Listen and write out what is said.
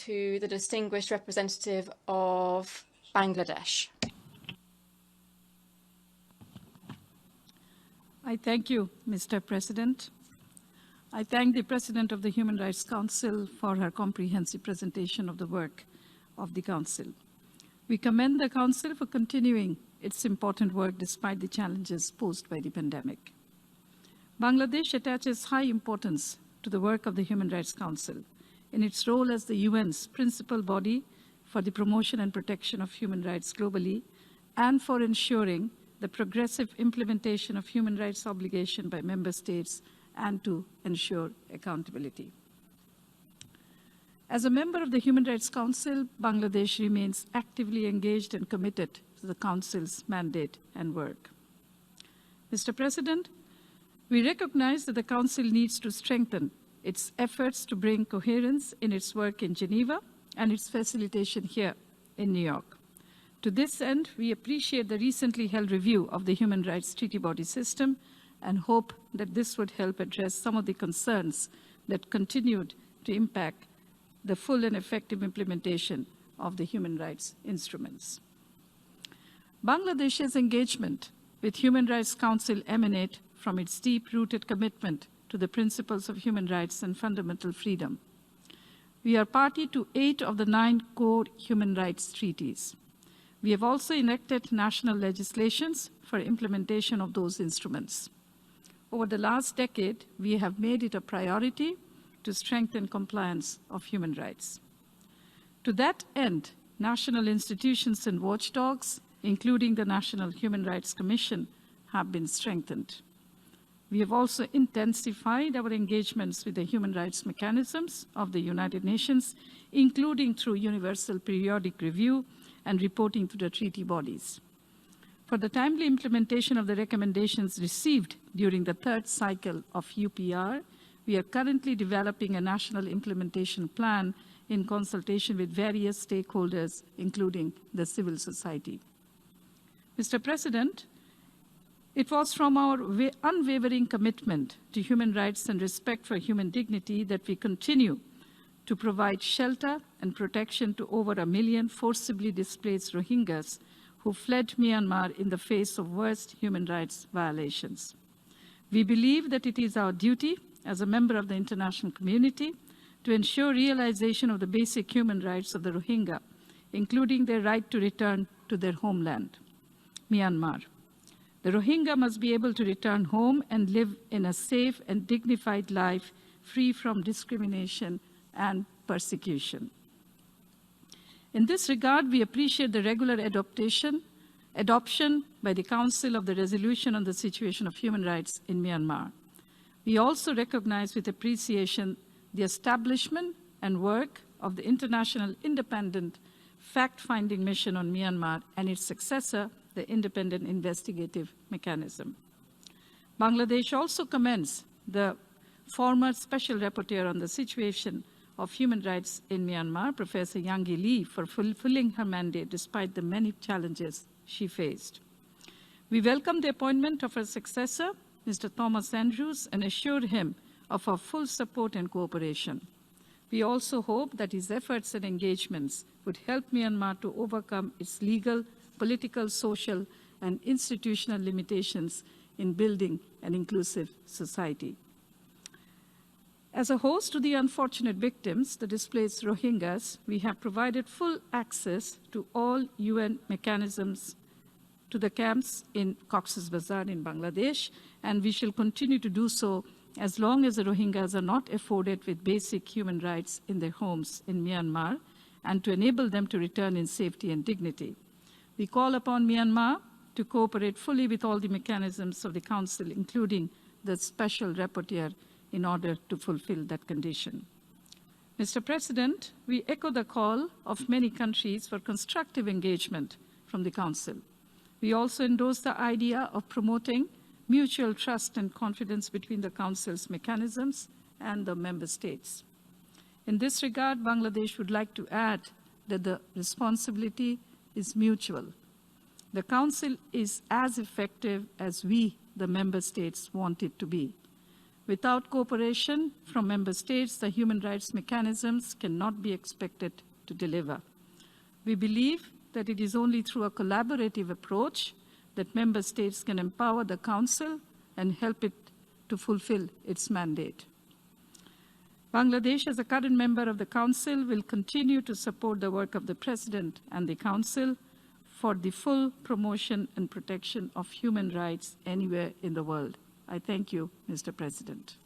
to the distinguished representative of Bangladesh. I thank you, Mr. President. I thank the President of the Human Rights Council for her comprehensive presentation of the work of the Council. We commend the Council for continuing its important work despite the challenges posed by the pandemic. Bangladesh attaches high importance to the work of the Human Rights Council in its role as the UN's principal body for the promotion and protection of human rights globally and for ensuring the progressive implementation of human rights obligation by member states and to ensure accountability. As a member of the Human Rights Council, Bangladesh remains actively engaged and committed to the Council's mandate and work. Mr. President, we recognize that the Council needs to strengthen its efforts to bring coherence in its work in Geneva and its facilitation here in New York. To this end, we appreciate the recently held review of the Human Rights Treaty body system and hope that this would help address some of the concerns that continued to impact the full and effective implementation of the human rights instruments. Bangladesh's engagement with Human Rights Council emanate from its deep-rooted commitment to the principles of human rights and fundamental freedom. We are party to 8 of the 9 core human rights treaties. We have also enacted national legislations for implementation of those instruments. Over the last decade, we have made it a priority to strengthen compliance of human rights. To that end, national institutions and watchdogs, including the National Human Rights Commission, have been strengthened. We have also intensified our engagements with the human rights mechanisms of the United Nations, including through universal periodic review and reporting to the treaty bodies. For the timely implementation of the recommendations received during the 3rd cycle of HEPR, we are currently developing a national implementation plan in consultation with various stakeholders, including the civil society. Mr. President, it was from our unwavering commitment to human rights and respect for human dignity that we continue to provide shelter and protection to over 1 million forcibly displaced Rohingyas who fled Myanmar in the face of worst human rights violations. We believe that it is our duty as a member of the international community to ensure realization of the basic human rights of the Rohingya, including their right to return to their homeland, Myanmar. The Rohingya must be able to return home and live in a safe and dignified life free from discrimination and persecution. In this regard, we appreciate the regular adoption by the Council of the resolution on the situation of human rights in Myanmar. We also recognize with appreciation the establishment and work of the International Independent Fact-Finding Mission on Myanmar and its successor, the Independent Investigative Mechanism. Bangladesh also commends the former Special Rapporteur on the situation of human rights in Myanmar, Professor Yanghee Lee, for fulfilling her mandate despite the many challenges she faced. We welcome the appointment of her successor, Mr. Thomas Andrews, and assure him of our full support and cooperation. We also hope that his efforts and engagements would help Myanmar to overcome its legal, political, social, and institutional limitations in building an inclusive society. As a host to the unfortunate victims, the displaced Rohingyas, we have provided full access to all UN mechanisms to the camps in Cox's Bazar in Bangladesh, and we shall continue to do so as long as the Rohingyas are not afforded with basic human rights in their homes in Myanmar and to enable them to return in safety and dignity. We call upon Myanmar to cooperate fully with all the mechanisms of the Council, including the Special Rapporteur, in order to fulfill that condition. Mr. President, we echo the call of many countries for constructive engagement from the Council. We also endorse the idea of promoting mutual trust and confidence between the Council's mechanisms and the member states. In this regard, Bangladesh would like to add that the responsibility is mutual. The Council is as effective as we, the member states, want it to be. Without cooperation from member states, the human rights mechanisms cannot be expected to deliver. We believe that it is only through a collaborative approach that member states can empower the Council and help it to fulfill its mandate. Bangladesh, as a current member of the Council, will continue to support the work of the President and the Council for the full promotion and protection of human rights anywhere in the world. I thank you, Mr. President.